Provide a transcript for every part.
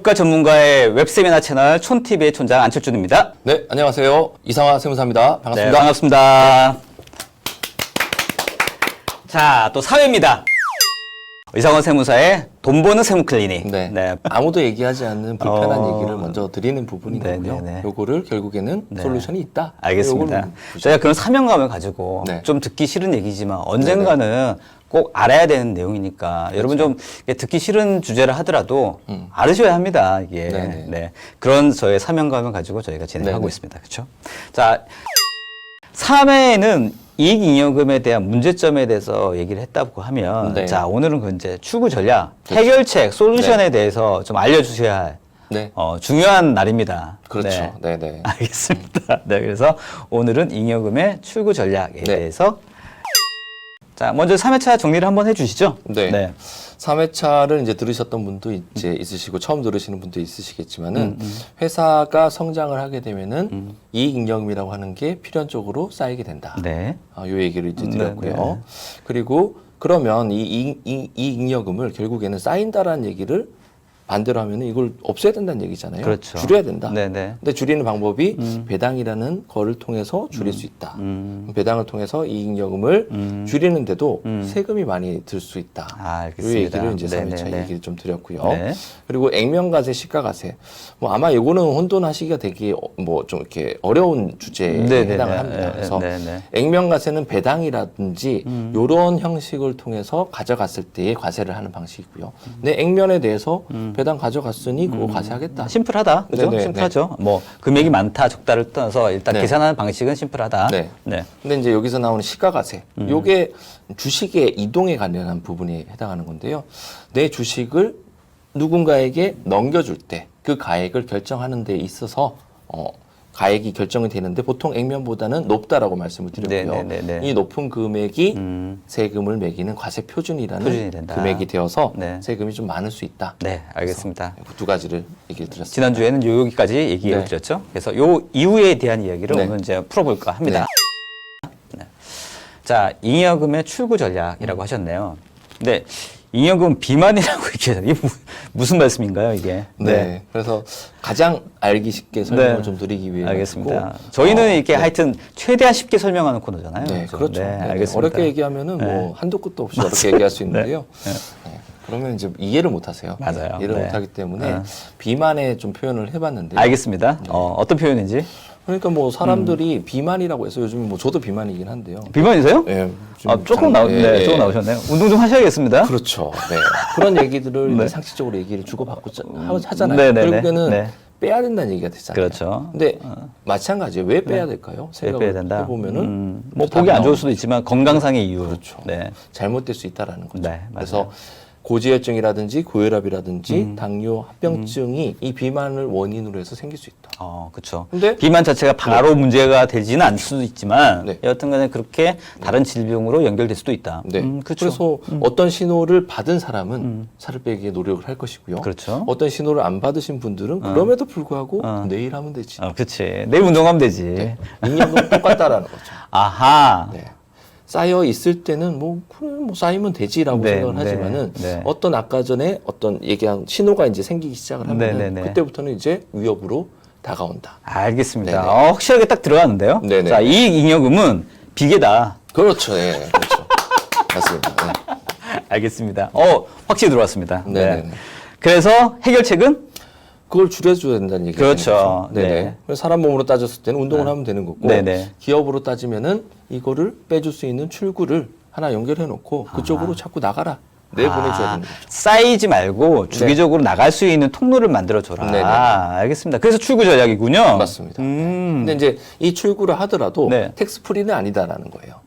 국가 전문가의 웹세미나 채널 촌TV의 촌장 안철준입니다. 네, 안녕하세요. 이상화 세무사입니다. 반갑습니다. 네, 반갑습니다. 자, 또 사회입니다. 이상원 세무사의 돈 버는 세무 클리닉. 네. 아무도 얘기하지 않는 불편한 얘기를 먼저 드리는 부분이고요. 네. 요거를 결국에는 솔루션이 있다. 알겠습니다. 요거를 저희가 그런 사명감을 가지고 좀 듣기 싫은 얘기지만 언젠가는 꼭 알아야 되는 내용이니까 여러분 좀 듣기 싫은 주제를 하더라도 알으셔야 합니다. 이게 네. 그런 저의 사명감을 가지고 저희가 진행하고 있습니다. 그렇죠? 자, 3회에는 이익잉여금에 대한 문제점에 대해서 얘기를 했다고 하면 자, 오늘은 그 이제 출구 전략, 해결책, 솔루션에 대해서 좀 알려주셔야 할 중요한 날입니다. 그렇죠. 네. 알겠습니다. 네, 그래서 오늘은 잉여금의 출구 전략에 대해서 자, 먼저 3회차 정리를 한번 해주시죠. 네. 3회차를 이제 들으셨던 분도 이제 있으시고 처음 들으시는 분도 있으시겠지만은 회사가 성장을 하게 되면은 이익잉여금이라고 하는 게 필연적으로 쌓이게 된다. 요 얘기를 이제 드렸고요. 그리고 그러면 이 이익잉여금을 결국에는 쌓인다라는 얘기를 반대로 하면은 이걸 없애야 된다는 얘기잖아요. 그렇죠. 줄여야 된다. 근데 줄이는 방법이 배당이라는 거를 통해서 줄일 수 있다. 배당을 통해서 이익잉여금을 줄이는데도 세금이 많이 들 수 있다. 이 얘기를 이제 3회차 얘기를 좀 드렸고요. 그리고 액면가세, 시가가세. 뭐 아마 이거는 혼돈하시기가 되게 뭐 좀 이렇게 어려운 주제에 해당을 합니다. 그래서 액면가세는 배당이라든지 이런 형식을 통해서 가져갔을 때의 과세를 하는 방식이고요. 근데 액면에 대해서 배당 가져갔으니 그거 과세하겠다. 심플하다. 그죠? 심플하죠. 뭐 금액이 많다, 적다를 떠나서 일단 계산하는 방식은 심플하다. 근데 이제 여기서 나오는 시가가세. 요게 주식의 이동에 관련한 부분에 해당하는 건데요. 내 주식을 누군가에게 넘겨줄 때 그 가액을 결정하는 데 있어서 가액이 결정이 되는데 보통 액면보다는 높다라고 말씀을 드렸고요. 이 높은 금액이 세금을 매기는 과세 표준이라는 금액이 되어서 세금이 좀 많을 수 있다. 네, 알겠습니다. 그 두 가지를 얘기를 드렸습니다. 지난주에는 여기까지 얘기를 드렸죠. 그래서 요 이후에 대한 이야기를 오늘 이제 풀어볼까 합니다. 자, 잉여금의 출구 전략이라고 하셨네요. 근데 잉여금 비만이라고 얘기해요. 이게 무슨 말씀인가요, 이게? 그래서 가장 알기 쉽게 설명을 좀 드리기 위해 알겠습니다. 저희는 이렇게 하여튼 최대한 쉽게 설명하는 코너잖아요. 그렇죠. 알겠습니다. 어렵게 얘기하면은 뭐 한도 끝도 없이 어렵게 얘기할 수 있는데요. 그러면 이제 이해를 못 하세요. 맞아요. 이해를 못 하기 때문에 비만에 좀 표현을 해봤는데요. 알겠습니다. 어떤 표현인지? 그러니까 뭐 사람들이 비만이라고 해서 요즘 뭐 저도 비만이긴 한데요. 비만이세요? 조금 조금 나오셨네요. 운동 좀 하셔야겠습니다. 그렇죠. 그런 얘기들을 이제 상식적으로 얘기를 주고받고 하잖아요. 결국에는 빼야 된다는 얘기가 되잖아요. 그렇죠. 근데 마찬가지예요. 왜 빼야 될까요? 왜 빼야 된다? 해보면은 뭐 보기 안 좋을 수도 있지만 건강상의 이유. 그렇죠. 잘못될 수 있다라는 거죠. 그래서 고지혈증이라든지 고혈압이라든지 당뇨, 합병증이 이 비만을 원인으로 해서 생길 수 있다. 그렇죠. 근데 비만 자체가 바로 문제가 되지는 않을 수도 있지만 여하튼간에 그렇게 다른 질병으로 연결될 수도 있다. 그렇죠. 그래서 어떤 신호를 받은 사람은 살을 빼기에 노력을 할 것이고요. 어떤 신호를 안 받으신 분들은 그럼에도 불구하고 내일 하면 되지. 그렇지. 내일 운동하면 되지. 잉여금은 똑같다라는 거죠. 아하. 쌓여 있을 때는 뭐 쌓이면 되지라고 생각을 하지만은 어떤 아까 전에 어떤 얘기한 신호가 이제 생기기 시작을 하면 그때부터는 이제 위협으로 다가온다. 알겠습니다. 확실하게 딱 들어가는데요. 자, 이익잉여금은 비계다. 그렇죠. 그렇죠. 맞습니다. 알겠습니다. 확실히 들어왔습니다. 그래서 해결책은? 그걸 줄여줘야 된다는 얘기죠. 그렇죠. 그래서 사람 몸으로 따졌을 때는 운동을 하면 되는 거고 기업으로 따지면은 이거를 빼줄 수 있는 출구를 하나 연결해 놓고 그쪽으로 자꾸 나가라. 내보내줘야 되는 거죠. 쌓이지 말고 주기적으로 나갈 수 있는 통로를 만들어줘라. 알겠습니다. 그래서 출구 전략이군요. 맞습니다. 근데 이제 이 출구를 하더라도 텍스프리는 아니다라는 거예요.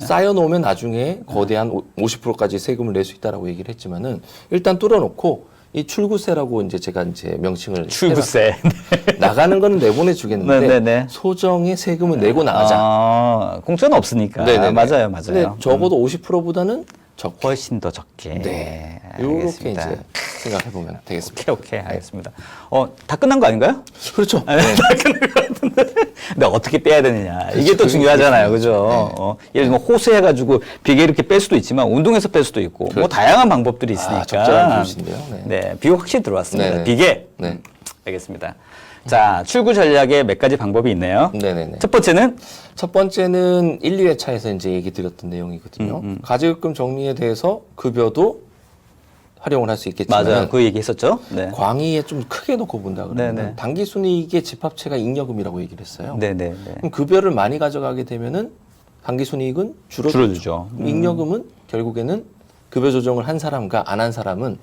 쌓여놓으면 나중에 거대한 50%까지 세금을 낼 수 있다라고 얘기를 했지만은 일단 뚫어놓고 이 출구세라고 이제 제가 이제 명칭을 출구세 나가는 거는 내보내 주겠는데 소정의 세금을 내고 나가자. 공짜는 없으니까. 맞아요. 근데 적어도 50%보다는 훨씬 더 적게. 네. 이렇게 이제 생각해 보면 되겠습니다. 오케이, 알겠습니다. 다 끝난 거 아닌가요? 그렇죠. 네. 다 끝난 거 같은데. 근데 어떻게 빼야 되느냐. 그렇죠. 이게 또 중요하잖아요. 그죠? 네. 예를 들면 호수해가지고 비계 이렇게 뺄 수도 있지만 운동해서 뺄 수도 있고 그렇죠. 뭐 다양한 방법들이 있으니까. 적절한 교신데요. 네. 비교 확실히 들어왔습니다. 네네. 비계. 네. 알겠습니다. 자, 출구 전략에 몇 가지 방법이 있네요. 네네네. 첫 번째는? 첫 번째는 1, 2회차에서 이제 얘기 드렸던 내용이거든요. 가지급금 정리에 대해서 급여도 활용을 할 수 있겠지만. 맞아요. 그 얘기 했었죠. 네. 광의에 좀 크게 놓고 본다 그러면 네네. 당기순이익의 집합체가 잉여금이라고 얘기를 했어요. 네네. 그럼 급여를 많이 가져가게 되면은 당기순이익은 줄어들죠. 잉여금은 결국에는 급여 조정을 한 사람과 안 한 사람은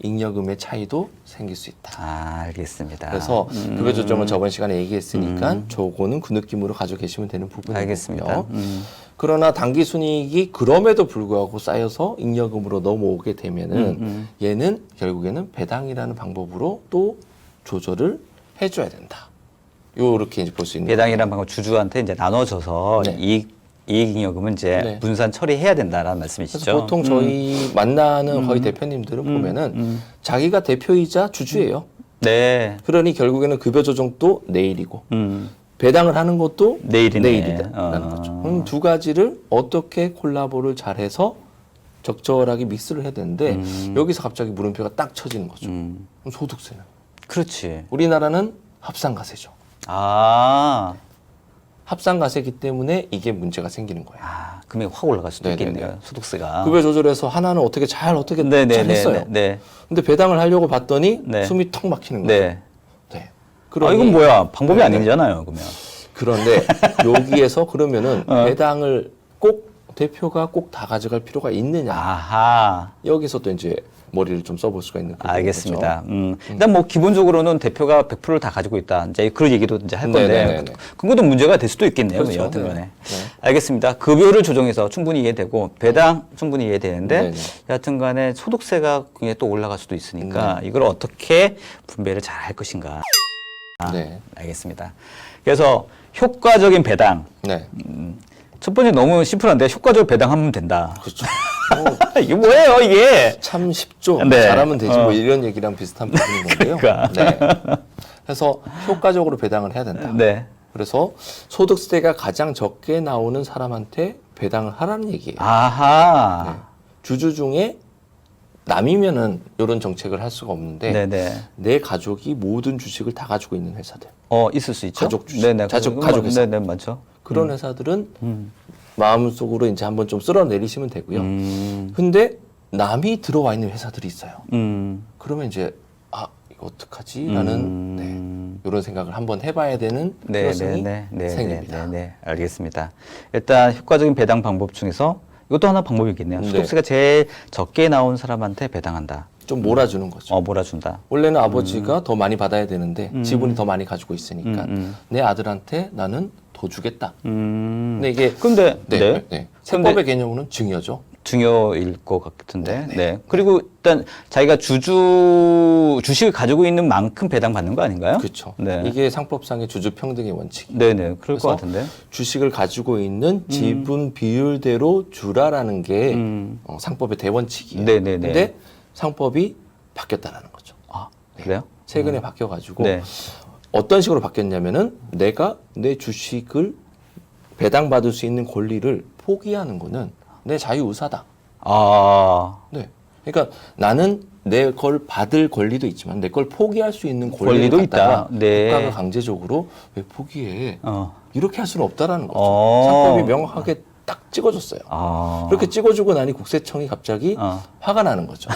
잉여금의 차이도 생길 수 있다. 알겠습니다. 그래서 급여 조정을 저번 시간에 얘기했으니까 저거는 그 느낌으로 가지고 계시면 되는 부분이고요. 알겠습니다. 그러나 당기순이익이 그럼에도 불구하고 쌓여서 잉여금으로 넘어오게 되면은 얘는 결국에는 배당이라는 방법으로 또 조절을 해줘야 된다. 요렇게 이제 볼 수 있는 배당이라는 방법 주주한테 이제 나눠줘서 네. 이익잉여금은 이제 네. 분산 처리해야 된다라는 말씀이시죠. 그래서 보통 저희 만나는 거의 대표님들은 보면은 자기가 대표이자 주주예요. 네. 그러니 결국에는 급여 조정도 내일이고 배당을 하는 것도 내일이다라는 거죠. 그럼 두 가지를 어떻게 콜라보를 잘해서 적절하게 믹스를 해야 되는데 여기서 갑자기 물음표가 딱 쳐지는 거죠. 그럼 소득세는? 그렇지. 우리나라는 합산가세죠. 합산가세이기 때문에 이게 문제가 생기는 거예요. 금액이 확 올라갈 수도 있겠네요. 소득세가. 급여 조절해서 하나는 어떻게 잘 했어요. 네. 근데 배당을 하려고 봤더니 네. 숨이 턱 막히는 거예요. 네. 네. 이건 뭐야? 방법이 아니잖아요, 그러면. 그런데 여기에서 그러면은 배당을 꼭 대표가 꼭 다 가져갈 필요가 있느냐? 여기서 또 이제 머리를 좀 써볼 수가 있는 거죠. 알겠습니다. 일단 뭐 기본적으로는 대표가 100%를 다 가지고 있다. 이제 그런 얘기도 이제 할 건데 그것도 문제가 될 수도 있겠네요. 그렇죠. 여하튼간에. 알겠습니다. 급여를 조정해서 충분히 이해되고 배당 충분히 이해되는데 여하튼간에 소득세가 굉장히 또 올라갈 수도 있으니까 이걸 어떻게 분배를 잘 할 것인가. 알겠습니다. 그래서 효과적인 배당. 첫 번째 너무 심플한데 효과적으로 배당하면 된다. 그렇죠. 이게 뭐예요, 이게? 참 쉽죠. 네. 잘하면 되지 뭐 이런 얘기랑 비슷한 부분인 건데요. 그러니까. 네. 그래서 효과적으로 배당을 해야 된다. 네. 그래서 소득세가 가장 적게 나오는 사람한테 배당을 하라는 얘기예요. 네. 주주 중에 남이면은 이런 정책을 할 수가 없는데 내 가족이 모든 주식을 다 가지고 있는 회사들. 있을 수 있죠. 가족 주식. 가족 회사. 네네, 많죠. 그런 회사들은 마음속으로 이제 한번 좀 쓸어내리시면 되고요. 근데 남이 들어와 있는 회사들이 있어요. 그러면 이제 이거 어떡하지? 라는 이런 생각을 한번 해봐야 되는 필요성이 생깁니다. 네, 알겠습니다. 일단 효과적인 배당 방법 중에서 이것도 하나 방법이겠네요. 소득세가 제일 적게 나온 사람한테 배당한다. 좀 몰아주는 거죠. 몰아준다. 원래는 아버지가 더 많이 받아야 되는데 지분이 더 많이 가지고 있으니까 내 아들한테 나는 더 주겠다. 근데 이게 세법의 개념으로는 증여죠. 증여일 것 같은데. 그리고 일단 자기가 주식을 가지고 있는 만큼 배당받는 거 아닌가요? 그렇죠. 이게 상법상의 주주 평등의 원칙이에요. 네네. 그럴 것 같은데. 주식을 가지고 있는 지분 비율대로 주라라는 게 상법의 대원칙이에요. 근데 상법이 바뀌었다라는 거죠. 그래요? 최근에 바뀌어가지고 어떤 식으로 바뀌었냐면은 내가 내 주식을 배당받을 수 있는 권리를 포기하는 거는 내 자유의사다. 그러니까 나는 내 걸 받을 권리도 있지만 내 걸 포기할 수 있는 권리도 있다. 국가가 강제적으로 왜 포기해? 이렇게 할 수는 없다라는 거죠. 상법이 명확하게 딱 찍어줬어요. 그렇게 찍어주고 나니 국세청이 갑자기 화가 나는 거죠.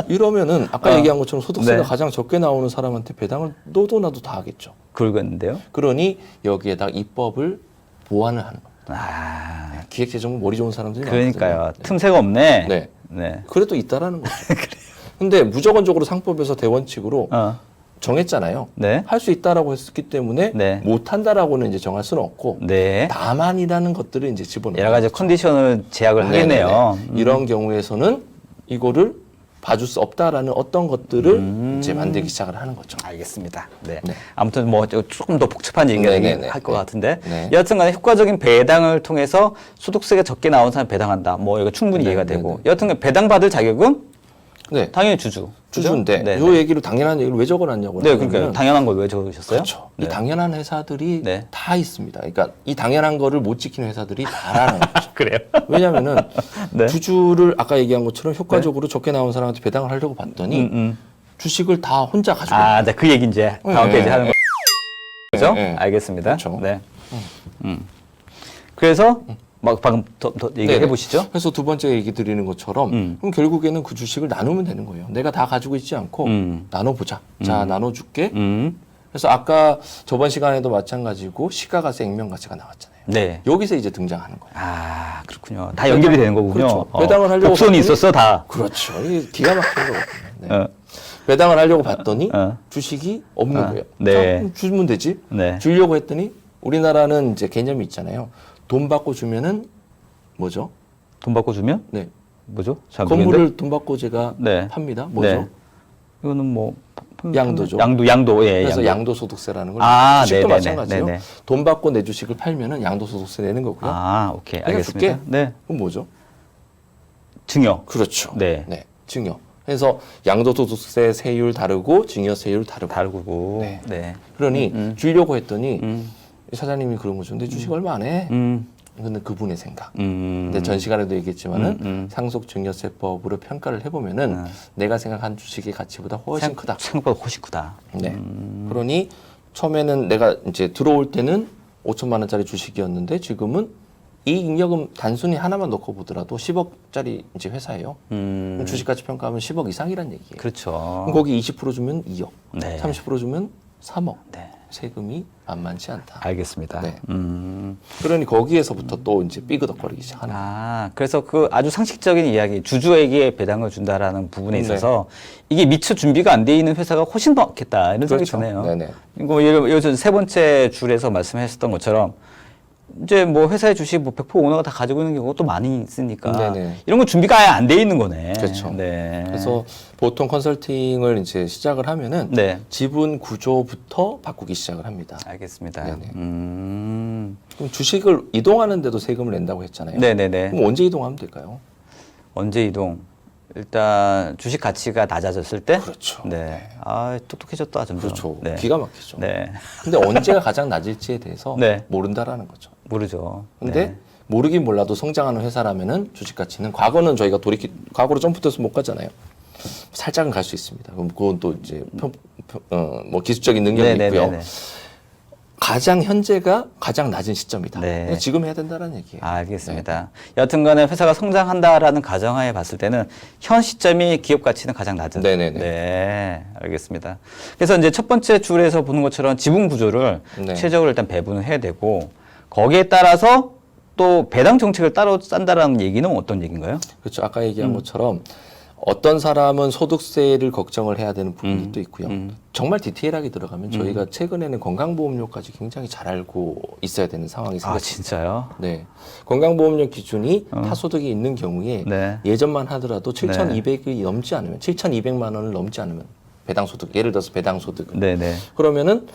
이러면은 아까 얘기한 것처럼 소득세가 가장 적게 나오는 사람한테 배당을 너도 나도 다 하겠죠. 그러겠는데요? 그러니 여기에다 입법을 보완을 하는 겁니다. 기획재정부 머리 좋은 사람들이 그러니까요. 많거든요. 틈새가 없네. 그래도 있다라는 거죠. 근데 무조건적으로 상법에서 대원칙으로 정했잖아요. 할 수 있다라고 했기 때문에 못한다라고는 이제 정할 수는 없고 다만이라는 것들을 이제 집어넣어요. 여러 가지 컨디션을 제약을 하겠네요. 이런 경우에서는 이거를 봐줄 수 없다라는 어떤 것들을 이제 만들기 시작을 하는 거죠. 알겠습니다. 네. 네. 아무튼 뭐 조금 더 복잡한 얘기가 할 것 같은데 네. 여하튼간에 효과적인 배당을 통해서 소득세가 적게 나온 사람 배당한다. 뭐 이거 충분히 이해가 되고 여하튼간 배당받을 자격은 네. 당연히 주주인데 네. 이 얘기를 당연한 얘기를 왜 적어놨냐고요? 네, 그러니까 당연한 걸 왜 적으셨어요? 그렇죠. 이 당연한 회사들이 네. 다 있습니다. 그러니까 이 당연한 거를 못 지키는 회사들이 다라는 거죠. 그래요? 왜냐하면은 네. 주주를 아까 얘기한 것처럼 효과적으로 적게 나온 사람한테 배당을 하려고 봤더니 주식을 다 혼자 가지고. 아, 네, 그 얘기 이제 다음 페이지 하는 거. 그죠? 네. 알겠습니다. 그렇죠. 네. 그래서 막 방금 더 얘기해 보시죠. 그래서 두 번째 얘기 드리는 것처럼 그럼 결국에는 그 주식을 나누면 되는 거예요. 내가 다 가지고 있지 않고 나눠보자. 자, 나눠줄게. 그래서 아까 저번 시간에도 마찬가지고 시가가 생명가치가 나왔잖아요. 네. 여기서 이제 등장하는 거예요. 아, 그렇군요. 다 연결이 되는 거군요. 그렇죠. 배당을 하려고 복선이 봤더니- 있었어, 다. 그렇죠. 이게 기가 막힌 거거든요. 네. 어. 배당을 하려고 봤더니 어. 주식이 없는 거예요. 네. 자, 그럼 주면 되지. 네. 주려고 했더니 우리나라는 이제 개념이 있잖아요. 돈 받고 주면은 뭐죠? 돈 받고 주면? 네. 뭐죠? 잘 모르겠는데? 건물을 돈 받고 제가 네. 팝니다. 뭐죠? 네. 이거는 뭐 양도죠. 양도, 예. 그래서 양도. 양도소득세라는 걸 아, 주식도 네네네, 마찬가지예요. 네네. 돈 받고 내 주식을 팔면은 양도소득세 내는 거고요. 아, 오케이. 내가 알겠습니다. 줄게. 네. 그럼 뭐죠? 증여. 그렇죠. 네. 증여. 그래서 양도소득세 세율 다르고 증여세율 다르고. 다르고. 네. 네. 그러니 주려고 했더니 이 사장님이 그런 거죠. 근데 주식 얼마 안 해. 음. 근데 그분의 생각. 근데 전 시간에도 얘기했지만은 상속증여세법으로 평가를 해보면은 내가 생각한 주식의 가치보다 훨씬 크다. 생각보다 훨씬 크다. 네. 그러니 처음에는 내가 이제 들어올 때는 5천만 원짜리 주식이었는데 지금은 이 잉여금 단순히 하나만 넣고 보더라도 10억짜리 이제 회사예요. 그럼 주식 가치 평가하면 10억 이상이란 얘기예요. 그렇죠. 그럼 거기 20% 주면 2억, 네. 30% 주면 3억. 네. 세금이 만만치 않다. 알겠습니다. 네. 그러니 거기에서부터 또 이제 삐그덕거리기 시작하는 거예요. 아, 그래서 그 아주 상식적인 이야기, 주주에게 배당을 준다라는 부분에 있어서 이게 미처 준비가 안 돼 있는 회사가 훨씬 더 많겠다 이런 생각이 그렇죠. 드네요. 네네. 이거 예를 세 번째 줄에서 말씀하셨던 것처럼 이제 뭐 회사의 주식 뭐 100% 오너가 다 가지고 있는 경우가 또 많이 있으니까 네네. 이런 건 준비가 아예 안 돼 있는 거네. 그렇죠. 네. 그래서 보통 컨설팅을 이제 시작을 하면은 네. 지분 구조부터 바꾸기 시작을 합니다. 알겠습니다. 네네. 음. 그럼 주식을 이동하는데도 세금을 낸다고 했잖아요. 네네네. 그럼 언제 이동하면 될까요? 언제 이동? 일단 주식 가치가 낮아졌을 때. 그렇죠. 네. 아, 똑똑해졌다 점점. 그렇죠. 네. 기가 막히죠. 네. 근데 언제가 가장 낮을지에 대해서 네. 모른다라는 거죠. 모르죠. 근데 네. 모르긴 몰라도 성장하는 회사라면은 주식 가치는 과거는 저희가 과거로 점프돼서 못 갔잖아요. 살짝은 갈 수 있습니다. 그럼 그건 또 이제 뭐 기술적인 능력이 있고요. 네네네네. 가장 현재가 가장 낮은 시점이다. 네. 그러니까 지금 해야 된다는 얘기예요. 알겠습니다. 여하튼간에 회사가 성장한다라는 가정하에 봤을 때는 현 시점이 기업 가치는 가장 낮은. 네네네. 네, 알겠습니다. 그래서 이제 첫 번째 줄에서 보는 것처럼 지분 구조를 네. 최적으로 일단 배분을 해야 되고 거기에 따라서 또 배당 정책을 따로 짠다라는 얘기는 어떤 얘기인가요? 그렇죠. 아까 얘기한 것처럼 어떤 사람은 소득세를 걱정을 해야 되는 부분이 또 있고요. 정말 디테일하게 들어가면 저희가 최근에는 건강보험료까지 굉장히 잘 알고 있어야 되는 상황이 아, 생겼습니다. 진짜요? 네. 건강보험료 기준이 타소득이 있는 경우에 네. 예전만 하더라도 7,200이 넘지 않으면 7,200만 원을 넘지 않으면 배당소득, 예를 들어서 배당소득은 네네. 그러면은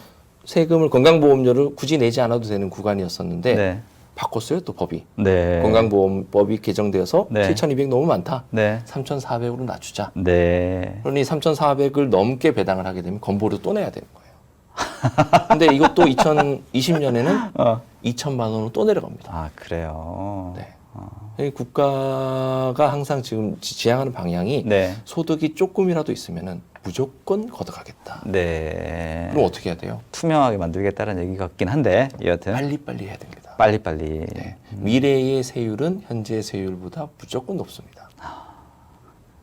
세금을 건강보험료를 굳이 내지 않아도 되는 구간이었었는데 네. 바꿨어요 또 법이. 네. 건강보험법이 개정되어서 네. 7,200 너무 많다. 네. 3,400으로 낮추자. 네. 그러니 3,400을 넘게 배당을 하게 되면 건보료 또 내야 되는 거예요. 근데 이것도 2020년에는 2천만 원으로 또 내려갑니다. 아, 그래요. 네. 이 국가가 항상 지금 지향하는 방향이 네. 소득이 조금이라도 있으면은 무조건 걷어가겠다. 네. 그럼 어떻게 해야 돼요? 투명하게 만들겠다는 얘기 같긴 한데 여하튼 빨리빨리 해야 됩니다. 빨리빨리. 네. 미래의 세율은 현재의 세율보다 무조건 높습니다.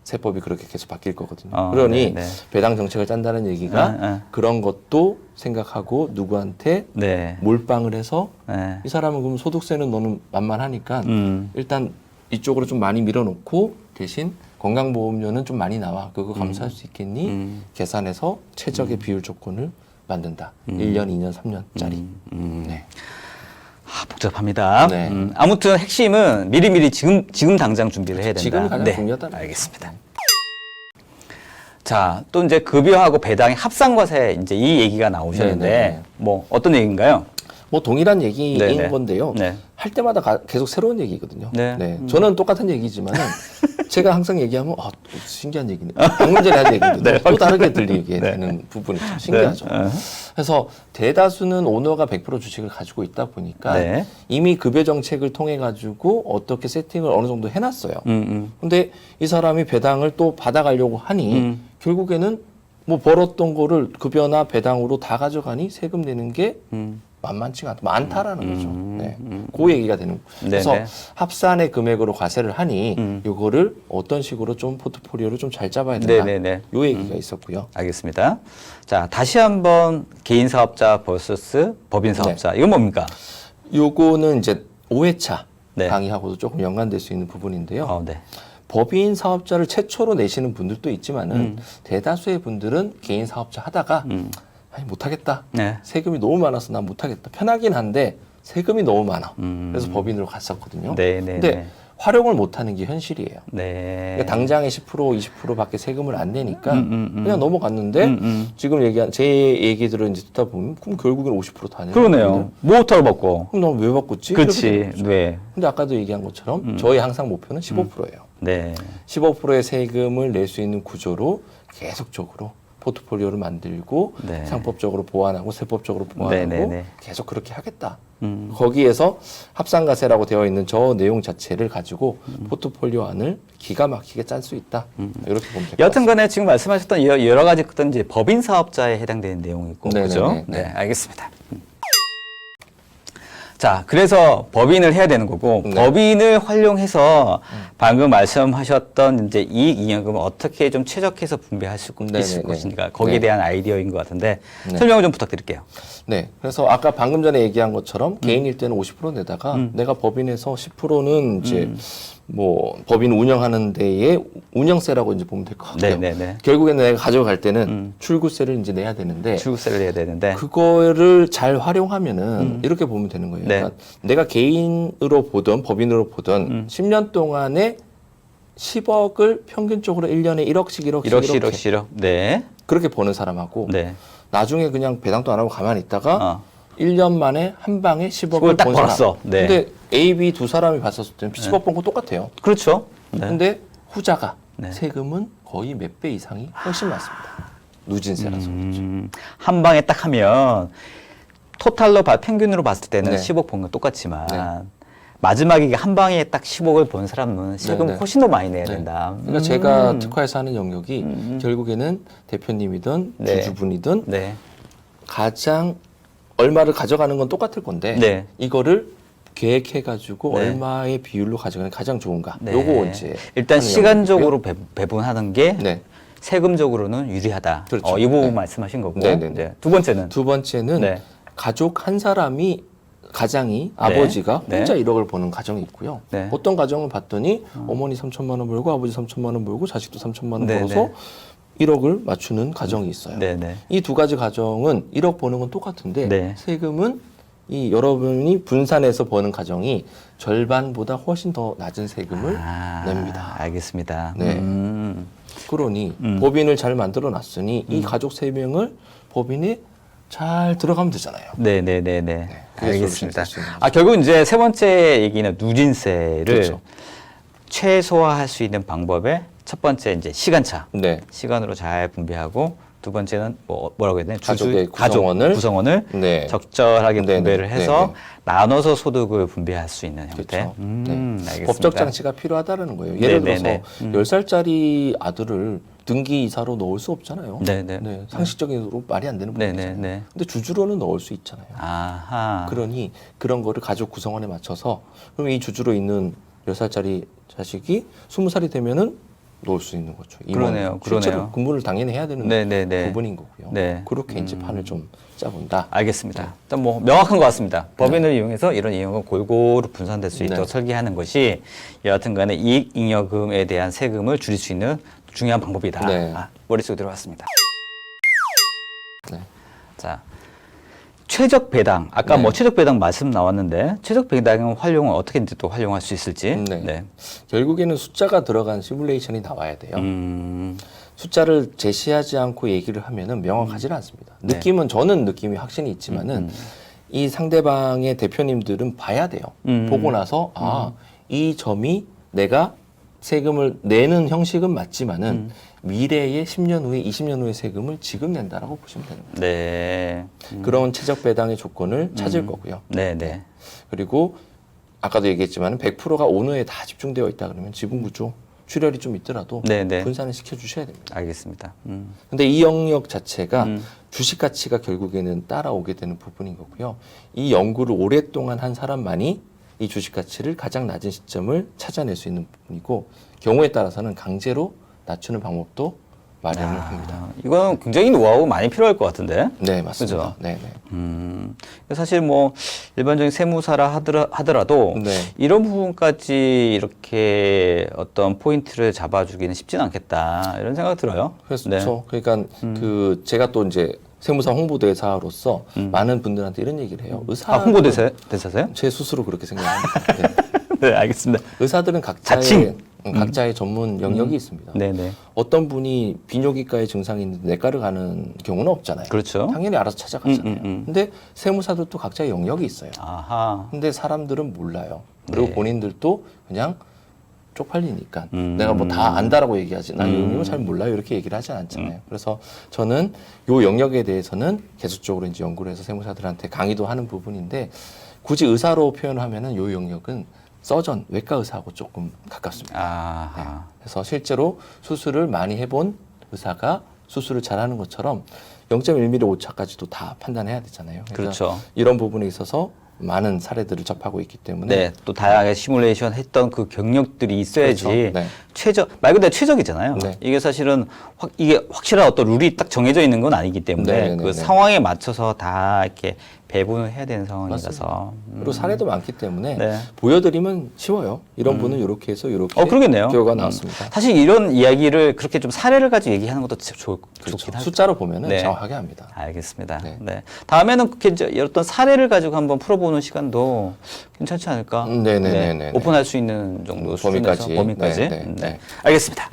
세법이 그렇게 계속 바뀔 거거든요. 그러니 네. 배당 정책을 짠다는 얘기가 그런 것도 생각하고 누구한테 네. 몰빵을 해서 네. 이 사람은 그럼 소득세는 너는 만만하니까 일단 이쪽으로 좀 많이 밀어놓고 대신 건강보험료는 좀 많이 나와. 그거 감수할 수 있겠니? 계산해서 최적의 비율 조건을 만든다. 1년, 2년, 3년짜리. 네. 아, 복잡합니다. 네. 아무튼 핵심은 미리미리 지금 당장 준비를 해야 된다. 지금이 가장 네. 중요하다는 알겠습니다. 자, 또 이제 급여하고 배당의 합산과세 이제 이 얘기가 나오셨는데 네네. 뭐 어떤 얘기인가요? 뭐 동일한 얘기인 네네. 건데요. 네. 할 때마다 계속 새로운 얘기거든요. 네. 저는 똑같은 얘기지만 제가 항상 얘기하면 신기한 얘기네. 방금 전에 한 얘기인데 또 다르게 들리게 되는 부분이 좀 신기하죠. 그래서 대다수는 오너가 100% 주식을 가지고 있다 보니까 이미 급여 정책을 통해 가지고 어떻게 세팅을 어느 정도 해놨어요. 근데 이 사람이 배당을 또 받아가려고 하니 결국에는 뭐 벌었던 거를 급여나 배당으로 다 가져가니 세금 내는 게 만만치가 않다. 많다라는 거죠. 네. 그 얘기가 되는 거예요. 그래서 합산의 금액으로 과세를 하니 요거를 어떤 식으로 좀 포트폴리오를 좀 잘 잡아야 된다. 요 얘기가 있었고요. 알겠습니다. 자, 다시 한번 개인 사업자 vs 법인 사업자. 이건 뭡니까? 요거는 이제 5회차 강의하고도 조금 연관될 수 있는 부분인데요. 법인 사업자를 최초로 내시는 분들도 있지만은 대다수의 분들은 개인 사업자 하다가 아니 못하겠다. 세금이 너무 많아서 난 못하겠다. 편하긴 한데 세금이 너무 많아. 그래서 법인으로 갔었거든요. 근데 활용을 못하는 게 현실이에요. 그러니까 당장에 10% 20%밖에 세금을 안 내니까 그냥 넘어갔는데 지금 얘기한 제 얘기들을 이제 듣다 보면 그럼 결국엔 50%다 내요. 그러네요. 뭐부터 받고? 그럼 난 왜 바꿨지? 그렇지. 근데 아까도 얘기한 것처럼 저희 항상 목표는 15%예요. 15%의 세금을 낼 수 있는 구조로 계속적으로 포트폴리오를 만들고 상법적으로 보완하고 세법적으로 보완하고 계속 그렇게 하겠다. 거기에서 합산과세라고 되어 있는 저 내용 자체를 가지고 포트폴리오 안을 기가 막히게 짤 수 있다. 이렇게 보면 될 것 같습니다. 여튼간에 지금 말씀하셨던 여러 가지 어떤 이제 법인 사업자에 해당되는 내용이고, 그렇죠? 네, 알겠습니다. 자, 그래서 법인을 해야 되는 거고, 법인을 활용해서 방금 말씀하셨던 이제 이익 잉여금을 어떻게 좀 최적해서 분배할 수 있을 것인가, 거기에 대한 아이디어인 것 같은데, 설명을 좀 부탁드릴게요. 그래서 아까 방금 전에 얘기한 것처럼 개인일 때는 50% 내다가 내가 법인에서 10%는 이제 뭐 법인 운영하는 데에 운영세라고 이제 보면 될 것 같아요. 결국에는 내가 가져갈 때는 출구세를 이제 내야 되는데 그거를 잘 활용하면은 이렇게 보면 되는 거예요. 그러니까 내가 개인으로 보든 법인으로 보든 10년 동안에 10억을 평균적으로 1년에 1억씩 그렇게 버는 사람하고 나중에 그냥 배당도 안 하고 가만히 있다가 1년 만에 한 방에 10억을 딱 번 벌었어. 사람. 근데 A, B 두 사람이 봤었을 때는 10억 번 거 똑같아요. 그렇죠. 근데 후자가 세금은 거의 몇 배 이상이 훨씬 많습니다. 누진세라서 그렇죠. 한 방에 딱 하면 토탈로 평균으로 봤을 때는 10억 번 건 똑같지만 마지막에 한 방에 딱 10억을 번 사람은 세금을 훨씬 더 많이 내야 된다. 그러니까 제가 특화해서 하는 영역이 결국에는 대표님이든 주주분이든 가장 얼마를 가져가는 건 똑같을 건데 이거를 계획해가지고 얼마의 비율로 가져가는 게 가장 좋은가. 요거 이제 일단 시간적으로 배분하는 게 세금적으로는 유리하다. 그렇죠. 이 부분 말씀하신 거고. 두 번째는? 두 번째는 가족 한 사람이 가장이 아버지가 혼자 1억을 버는 가정이 있고요. 어떤 가정을 봤더니 어머니 3천만 원 벌고 아버지 3천만 원 벌고 자식도 3천만 원 벌어서 1억을 맞추는 가정이 있어요. 이 두 가지 가정은 1억 버는 건 똑같은데 세금은 이 여러분이 분산해서 버는 가정이 절반보다 훨씬 더 낮은 세금을 냅니다. 알겠습니다. 그러니 법인을 잘 만들어 놨으니 이 가족 3명을 법인에 잘 들어가면 되잖아요. 알겠습니다. 결국 이제 세 번째 얘기는 누진세를 최소화할 수 있는 방법의 첫 번째 이제 시간차. 시간으로 잘 분배하고 두 번째는 뭐라고 해야 되나? 가족 구성원을 적절하게 분배를 해서 나눠서 소득을 분배할 수 있는 형태. 알겠습니다. 법적 장치가 필요하다는 거예요. 예를 들어서 10살짜리 아들을 등기 이사로 넣을 수 없잖아요. 상식적으로 말이 안 되는 부분이잖아요. 근데 주주로는 넣을 수 있잖아요. 그러니 그런 거를 가족 구성원에 맞춰서 그럼 이 주주로 있는 10살짜리 자식이 20살이 되면은 넣을 수 있는 거죠. 그러네요. 실제로 근무를 당연히 해야 되는 부분인 거고요. 그렇게 이제 판을 좀 짜본다. 알겠습니다. 일단 뭐 명확한 것 같습니다. 법인을 이용해서 이런 이익은 골고루 분산될 수 있도록 설계하는 것이 여하튼간에 이익 잉여금에 대한 세금을 줄일 수 있는 중요한 방법이다. 머릿속에 들어왔습니다. 자. 최적 배당, 아까 뭐 최적 배당 말씀 나왔는데 최적 배당 활용은 어떻게 이제 또 활용할 수 있을지. 결국에는 숫자가 들어간 시뮬레이션이 나와야 돼요. 숫자를 제시하지 않고 얘기를 하면은 명확하지는 않습니다. 느낌은 저는 느낌이 확신이 있지만은 이 상대방의 대표님들은 봐야 돼요. 보고 나서 이 점이 내가 세금을 내는 형식은 맞지만은 미래의 10년 후에 20년 후에 세금을 지금 낸다라고 보시면 되는 거예요. 네. 그런 최적 배당의 조건을 찾을 거고요. 네, 네. 그리고 아까도 얘기했지만 100%가 오너에 다 집중되어 있다 그러면 지분구조 출혈이 좀 있더라도 네네. 분산을 시켜주셔야 됩니다. 알겠습니다. 근데 이 영역 자체가 주식 가치가 결국에는 따라오게 되는 부분인 거고요. 이 연구를 오랫동안 한 사람만이 이 주식 가치를 가장 낮은 시점을 찾아낼 수 있는 부분이고 경우에 따라서는 강제로 낮추는 방법도 마련을 합니다. 이건 굉장히 노하우 많이 필요할 것 같은데. 네, 맞습니다. 그죠? 네, 네. 사실 뭐 일반적인 세무사라 하더라도 네. 이런 부분까지 이렇게 어떤 포인트를 잡아주기는 쉽지는 않겠다 이런 생각 들어요. 그래서 네. 그러니까 그 제가 또 이제 세무사 홍보대사로서 많은 분들한테 이런 얘기를 해요. 의사 홍보대사세요? 제 스스로 그렇게 생각합니다. 네. 네, 알겠습니다. 의사들은 각자의 전문 영역이 있습니다. 네네. 어떤 분이 비뇨기과에 증상이 있는데 내과를 가는 경우는 없잖아요. 그렇죠. 당연히 알아서 찾아가잖아요. 근데 세무사들도 각자의 영역이 있어요. 아하. 근데 사람들은 몰라요. 그리고 네. 본인들도 그냥 쪽팔리니까 내가 뭐 다 안다라고 얘기하지 나 이 영역을 잘 몰라요 이렇게 얘기를 하지 않잖아요. 그래서 저는 요 영역에 대해서는 계속적으로 이제 연구를 해서 세무사들한테 강의도 하는 부분인데 굳이 의사로 표현하면은 요 영역은 서전 외과 의사하고 조금 가깝습니다. 아하. 네. 그래서 실제로 수술을 많이 해본 의사가 수술을 잘하는 것처럼 0.1mm 오차까지도 다 판단해야 되잖아요. 그렇죠. 이런 부분에 있어서 많은 사례들을 접하고 있기 때문에 네, 또 다양하게 시뮬레이션 했던 그 경력들이 있어야지 그렇죠. 네. 최적, 말 그대로 최적이잖아요. 네. 이게 사실은 이게 확실한 어떤 룰이 딱 정해져 있는 건 아니기 때문에 네네네네. 그 상황에 맞춰서 다 이렇게 배분을 해야 되는 상황이라서. 그리고 사례도 많기 때문에 네. 보여드리면 쉬워요. 이런 분은 이렇게 해서 이렇게 그러겠네요. 결과가 나왔습니다. 사실 이런 이야기를 그렇게 좀 사례를 가지고 얘기하는 것도 그렇죠. 좋긴 하죠. 숫자로 보면은 네. 정확하게 합니다. 알겠습니다. 네. 네. 다음에는 그렇게 이제 어떤 사례를 가지고 한번 풀어보는 시간도 괜찮지 않을까? 네네네네. 오픈할 수 있는 정도 수준에서 범위까지. 네. 알겠습니다.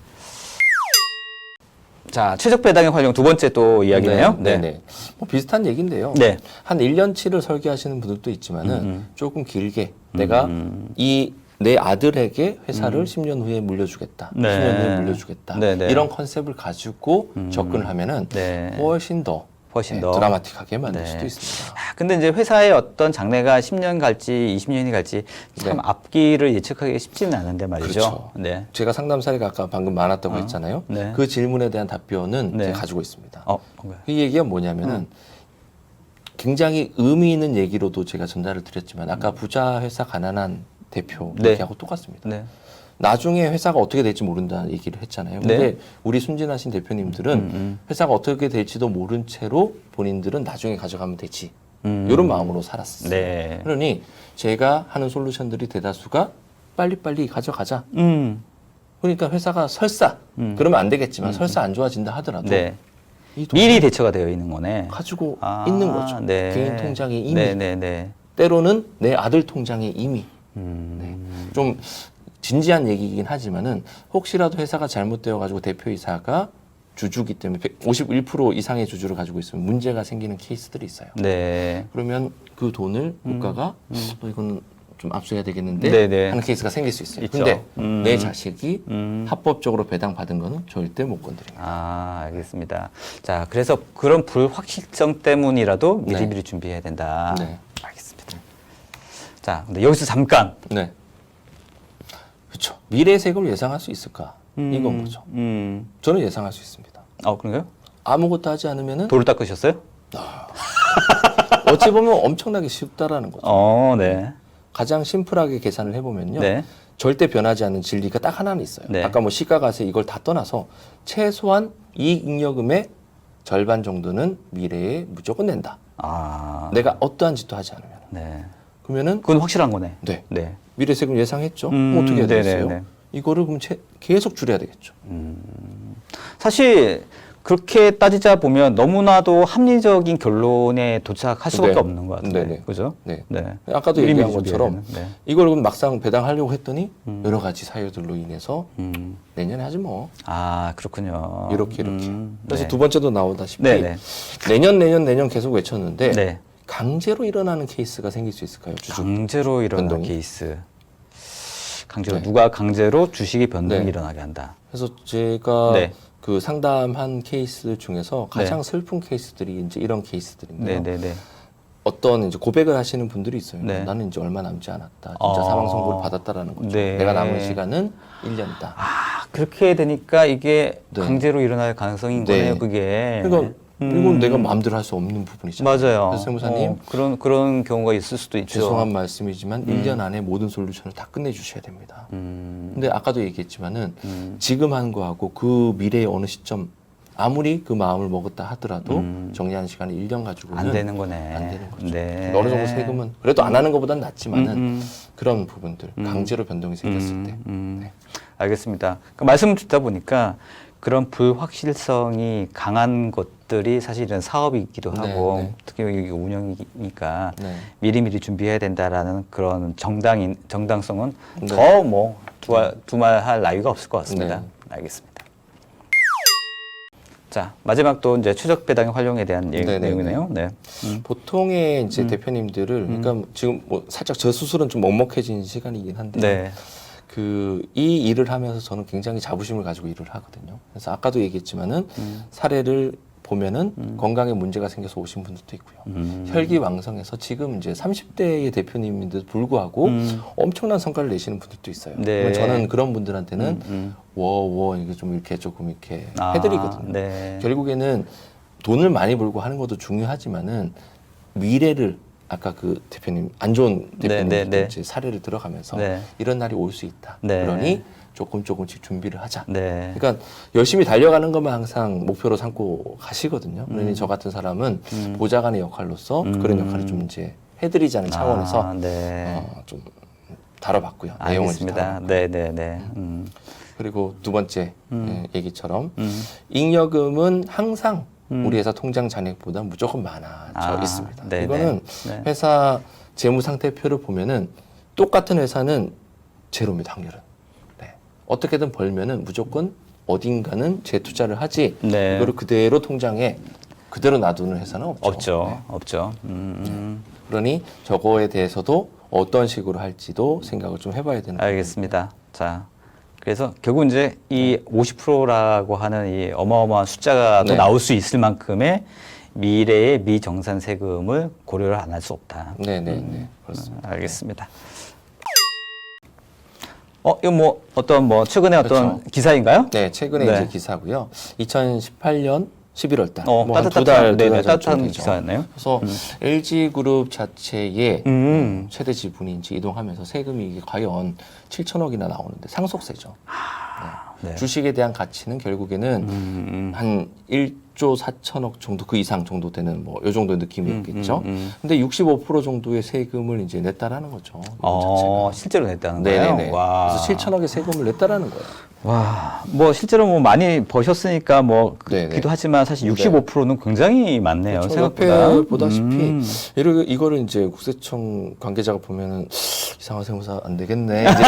자, 최적 배당의 활용 두 번째 또 이야기네요. 네네. 뭐 비슷한 얘기인데요. 네. 한 1년치를 설계하시는 분들도 있지만은 조금 길게 내가 내 아들에게 회사를 10년 후에 물려주겠다. 네. 10년 후에 물려주겠다. 네네. 이런 컨셉을 가지고 접근을 하면은 네. 훨씬 더 드라마틱하게 만들 수도 있습니다. 근데 이제 회사의 어떤 장래가 10년 갈지 20년이 갈지 참 네. 앞길을 예측하기 쉽지는 않은데 말이죠. 그렇죠. 네. 제가 상담 사례가 아까 방금 많았다고 했잖아요. 네. 그 질문에 대한 답변은 네. 제가 가지고 있습니다. 뭔가요? 그 얘기가 뭐냐면은 굉장히 의미 있는 얘기로도 제가 전달을 드렸지만 아까 부자 회사 가난한 대표 네. 얘기하고 똑같습니다. 네. 나중에 회사가 어떻게 될지 모른다는 얘기를 했잖아요. 근데 네. 우리 순진하신 대표님들은 회사가 어떻게 될지도 모른 채로 본인들은 나중에 가져가면 되지. 이런 마음으로 살았어요. 네. 그러니 제가 하는 솔루션들이 대다수가 빨리빨리 가져가자. 그러니까 회사가 설사 그러면 안 되겠지만 설사 안 좋아진다 하더라도 네. 이 돈을 미리 대처가 되어 있는 거네. 가지고 있는 거죠. 네. 개인 통장에 이미 네. 때로는 내 아들 통장에 이미 네. 좀 진지한 얘기이긴 하지만은 혹시라도 회사가 잘못되어 가지고 대표이사가 주주기 때문에 51% 이상의 주주를 가지고 있으면 문제가 생기는 케이스들이 있어요. 네. 그러면 그 돈을 국가가 이건 좀 압수해야 되겠는데 네네. 하는 케이스가 생길 수 있어요. 있죠. 근데 내 자식이 합법적으로 배당받은 거는 절대 못 건드립니다. 알겠습니다. 자, 그래서 그런 불확실성 때문이라도 네. 미리미리 준비해야 된다. 네. 알겠습니다. 자, 근데 여기서 잠깐. 네. 그렇죠. 미래 세금을 예상할 수 있을까? 이건 거죠. 저는 예상할 수 있습니다. 그런가요? 아무것도 하지 않으면은 돌을 닦으셨어요? 어찌 보면 엄청나게 쉽다라는 거죠. 네. 가장 심플하게 계산을 해보면요. 네. 절대 변하지 않는 진리가 딱 하나는 있어요. 네. 아까 뭐 시가가세 이걸 다 떠나서 최소한 이익 잉여금의 절반 정도는 미래에 무조건 낸다. 내가 어떠한 짓도 하지 않으면. 네. 그러면은 그건 확실한 거네. 네. 네. 미래 세금 예상했죠. 어떻게 해야 되겠어요? 네네네. 이거를 그럼 계속 줄여야 되겠죠. 사실 그렇게 따지자 보면 너무나도 합리적인 결론에 도착할 수밖에 네. 없는 것 같은데, 네. 그죠? 네. 네. 아까도 미리미리 얘기한 것처럼 준비해야 되는, 이걸 막상 배당하려고 했더니 여러 가지 사유들로 인해서 내년에 하지 뭐. 아, 그렇군요. 이렇게. 그래서 네. 두 번째도 나오다시피 네. 내년 계속 외쳤는데 네. 강제로 일어나는 케이스가 생길 수 있을까요? 주주 강제로 일어나는 변동이? 케이스. 강제로 네. 누가 강제로 주식이 변동이 네. 일어나게 한다. 그래서 제가 네. 그 상담한 케이스 중에서 가장 네. 슬픈 케이스들이 이제 이런 케이스들인데요. 네네네. 어떤 이제 고백을 하시는 분들이 있어요. 네. 나는 이제 얼마 남지 않았다. 진짜 사망 선고를 받았다라는 거죠. 네. 내가 남은 시간은 1년이다. 아, 그렇게 되니까 이게 네. 강제로 일어날 가능성인 네. 거네요, 그게. 그러니까 이건 내가 마음대로 할 수 없는 부분이잖아요. 맞아요. 그래서 세무사님 그런 경우가 있을 수도 있죠. 죄송한 말씀이지만 1년 안에 모든 솔루션을 다 끝내주셔야 됩니다. 근데 아까도 얘기했지만은 지금 하는 거하고 그 미래의 어느 시점 아무리 그 마음을 먹었다 하더라도 정리하는 시간이 1년 가지고는 안 되는 거네. 안 되는 거죠. 네. 어느 정도 세금은 그래도 안 하는 것보다는 낫지만은 그런 부분들 강제로 변동이 생겼을 때 네. 알겠습니다. 그러니까 말씀을 듣다 보니까 그런 불확실성이 강한 것들이 사실은 사업이기도 하고 네. 특히 이게 운영이니까 네. 미리미리 준비해야 된다라는 그런 정당성은 네. 더 뭐 두말할 나위가 없을 것 같습니다. 네. 알겠습니다. 자, 마지막 또 이제 추적 배당의 활용에 대한 네네네. 내용이네요. 네. 보통의 이제 대표님들을 그러니까 지금 뭐 살짝 저 수술은 좀 먹먹해진 시간이긴 한데 네. 이 일을 하면서 저는 굉장히 자부심을 가지고 일을 하거든요. 그래서 아까도 얘기했지만은 사례를 보면은 건강에 문제가 생겨서 오신 분들도 있고요. 혈기왕성해서 지금 이제 30대의 대표님인데도 불구하고 엄청난 성과를 내시는 분들도 있어요. 네. 저는 그런 분들한테는 이게 좀 이렇게 조금 이렇게 해드리거든요. 네. 결국에는 돈을 많이 벌고 하는 것도 중요하지만은 미래를 아까 그 대표님 안 좋은 대표님 네. 이제 사례를 들어가면서 네. 이런 날이 올 수 있다. 네. 그러니 조금씩 준비를 하자. 네. 그러니까 열심히 달려가는 것만 항상 목표로 삼고 가시거든요. 그러니 저 같은 사람은 보좌관의 역할로서 그런 역할을 좀 이제 해드리자는 차원에서 네. 좀 다뤄봤고요. 내용을 이제 알겠습니다. 다뤄봤고요. 네. 그리고 두 번째 얘기처럼 잉여금은 항상 우리 회사 통장 잔액보다 무조건 많아져 있습니다. 네네. 이거는 네. 회사 재무 상태표를 보면은 똑같은 회사는 제로입니다. 확률은. 네. 어떻게든 벌면은 무조건 어딘가는 재투자를 하지. 네. 이거를 그대로 통장에 그대로 놔두는 회사는 없죠. 네. 없죠. 그러니 저거에 대해서도 어떤 식으로 할지도 생각을 좀 해봐야 되는. 알겠습니다. 자, 그래서 결국 이제 이 50%라고 하는 이 어마어마한 숫자가 또 네. 나올 수 있을 만큼의 미래의 미정산 세금을 고려를 안 할 수 없다. 네네네. 그렇습니다. 알겠습니다. 이거 뭐 어떤 뭐 최근에 어떤 그렇죠. 기사인가요? 네, 최근에 네. 이제 기사고요. 2018년 11월 달. 따뜻한 두달 따뜻한 기사였나요? 그래서 LG그룹 자체의 최대 지분이 이제 이동하면서 세금이 이게 과연 7천억이나 나오는데 상속세죠. 네. 네. 주식에 대한 가치는 결국에는 한 1조 4천억 정도 그 이상 정도 되는 뭐 요 정도의 느낌이었겠죠. 근데 65% 정도의 세금을 이제 냈다라는 거죠. 이거 자체가. 실제로 냈다는 거예요? 네네네. 와. 그래서 7천억의 세금을 냈다라는 거예요. 와, 뭐 실제로 뭐 많이 버셨으니까 뭐 네네. 그기도 하지만 사실 65%는 굉장히 많네요. 그렇죠. 생각보다. 옆에 보다시피 이거를 이제 국세청 관계자가 보면은 이상한 세무사 안 되겠네. 이제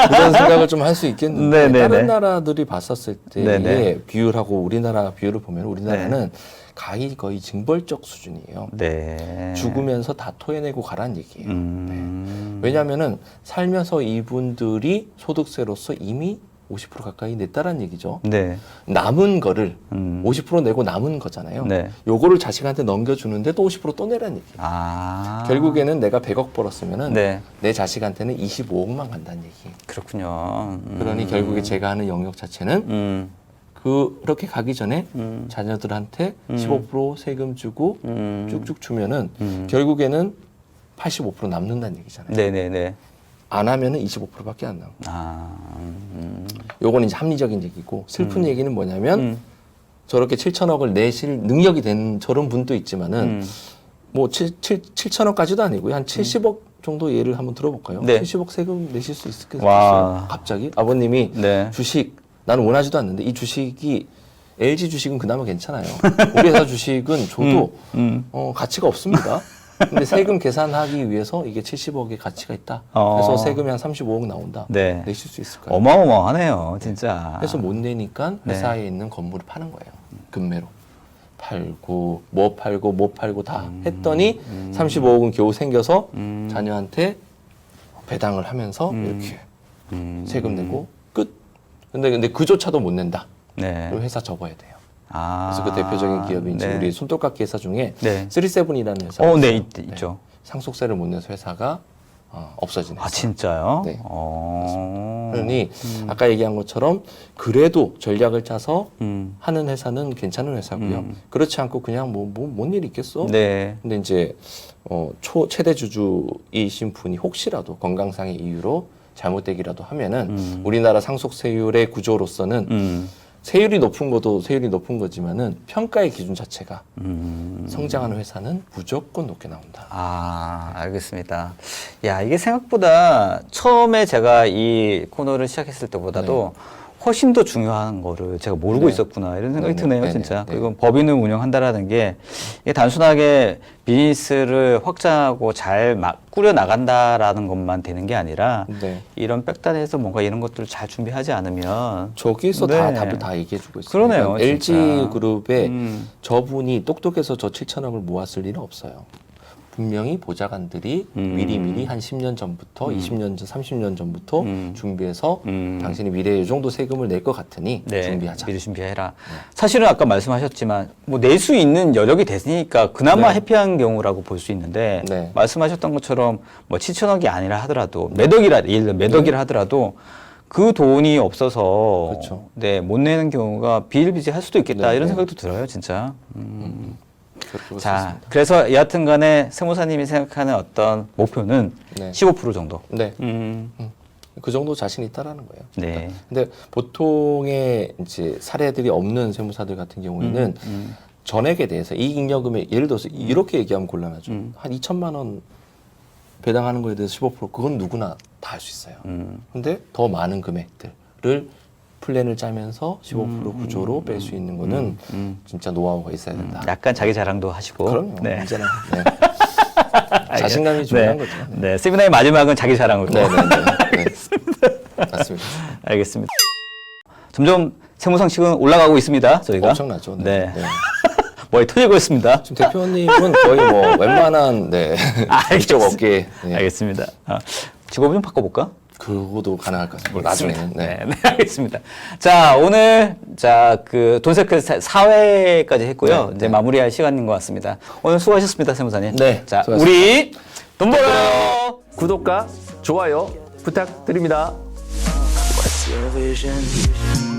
그런 생각을 좀 할 수 있겠는데 네네네. 다른 나라들이 봤었을 때의 네네. 비율하고 우리나라 비율을 보면 우리나라는 거의 징벌적 수준이에요. 네. 죽으면서 다 토해내고 가라는 얘기예요. 네. 왜냐하면은 살면서 이분들이 소득세로서 이미 50% 가까이 냈다라는 얘기죠. 네. 남은 거를 50% 내고 남은 거잖아요. 네. 요거를 자식한테 넘겨주는데 또 50% 또 내라는 얘기예요. 결국에는 내가 100억 벌었으면은 네. 내 자식한테는 25억만 간다는 얘기예요. 그렇군요. 그러니 결국에 제가 하는 영역 자체는 그렇게 가기 전에 자녀들한테 15% 세금 주고 쭉쭉 주면은 결국에는 85% 남는다는 얘기잖아요. 네네네. 안 하면은 25%밖에 안 나오고. 요건 이제 합리적인 얘기고 슬픈 얘기는 뭐냐면 저렇게 7천억을 내실 능력이 된 저런 분도 있지만은 뭐 7천억까지도 아니고요. 한 70억 정도 예를 한번 들어볼까요? 네. 70억 세금 내실 수 있겠어요? 갑자기 아버님이 네. 주식 나는 원하지도 않는데 이 주식이 LG 주식은 그나마 괜찮아요. 우리 회사 주식은 줘도 가치가 없습니다. 근데 세금 계산하기 위해서 이게 70억의 가치가 있다. 그래서 세금이 한 35억 나온다. 네. 내실 수 있을까요? 어마어마하네요, 진짜. 그래서 못 내니까 회사에 있는 건물을 파는 거예요. 금매로. 팔고 뭐 팔고 다 했더니 35억은 겨우 생겨서 자녀한테 배당을 하면서 이렇게 세금 내고 끝. 근데 그조차도 못 낸다. 네. 그럼 회사 접어야 돼요. 그래서 그 대표적인 기업이 이제 우리 손톱깎이 회사 중에 37이라는 회사가 있어요. 있죠. 상속세를 못 내서 회사가 없어지는. 진짜요? 네. 그러니 아까 얘기한 것처럼 그래도 전략을 짜서 하는 회사는 괜찮은 회사고요. 그렇지 않고 그냥 뭔 일이 있겠어? 네. 근데 이제 최대 주주이신 분이 혹시라도 건강상의 이유로 잘못되기라도 하면은 우리나라 상속세율의 구조로서는 세율이 높은 것도 세율이 높은 거지만은 평가의 기준 자체가 성장하는 회사는 무조건 높게 나온다. 알겠습니다. 야, 이게 생각보다 처음에 제가 이 코너를 시작했을 때보다도 훨씬 더 중요한 거를 제가 모르고 있었구나 이런 생각이 드네요, 진짜. 그리고 법인을 운영한다라는 게 이게 단순하게 비즈니스를 확장하고 잘 꾸려 나간다라는 것만 되는 게 아니라 이런 백단에서 뭔가 이런 것들을 잘 준비하지 않으면 저기서 다 답을 다 얘기해주고 있어요. 그러네요. 그러니까 LG 그룹에 저분이 똑똑해서 저 7천억을 모았을 일은 없어요. 분명히 보좌관들이 미리 한 10년 전부터 20년 전, 30년 전부터 준비해서 당신이 미래에 이 정도 세금을 낼 것 같으니 준비하자. 미리 준비해라. 사실은 아까 말씀하셨지만 뭐 낼 수 있는 여력이 됐으니까 그나마 해피한 경우라고 볼 수 있는데 말씀하셨던 것처럼 뭐 7천억이 아니라 하더라도 예를 들어 몇 억이라 하더라도 그 돈이 없어서 못 내는 경우가 비일비재할 수도 있겠다 이런 생각도 들어요, 진짜. 자, 그래서 여하튼 간에 세무사님이 생각하는 어떤 목표는 15% 정도. 네. 그 정도 자신 있다라는 거예요. 네. 근데 보통의 이제 사례들이 없는 세무사들 같은 경우에는 전액에 대해서 이익잉여금에 예를 들어서 이렇게 얘기하면 곤란하죠. 한 2천만 원 배당하는 거에 대해서 15% 그건 누구나 다 할 수 있어요. 근데 더 많은 금액들을 플랜을 짜면서 15% 구조로 뺄 수 있는 거는 진짜 노하우가 있어야 된다. 약간 자기 자랑도 하시고. 그럼요. 언제나. 자신감이 중요한 거죠. 네. 세미나의 마지막은 자기 자랑으로. 알겠습니다. 맞습니다. 알겠습니다. 점점 세무상식은 올라가고 있습니다. 저희가. 엄청나죠. 네. 머리 터지고 있습니다. 지금 대표님은 거의 뭐 웬만한 이쪽 업계. 알겠습니다. 직업을 좀 바꿔볼까? 그거도 가능할 것 같습니다. 나중에는. 네, 알겠습니다. 자, 오늘, 그 돈세크 4회까지 했고요. 이제 마무리할 시간인 것 같습니다. 오늘 수고하셨습니다, 세무사님. 네. 자, 우리 돈 벌어요! 구독과 좋아요 부탁드립니다. What's your vision?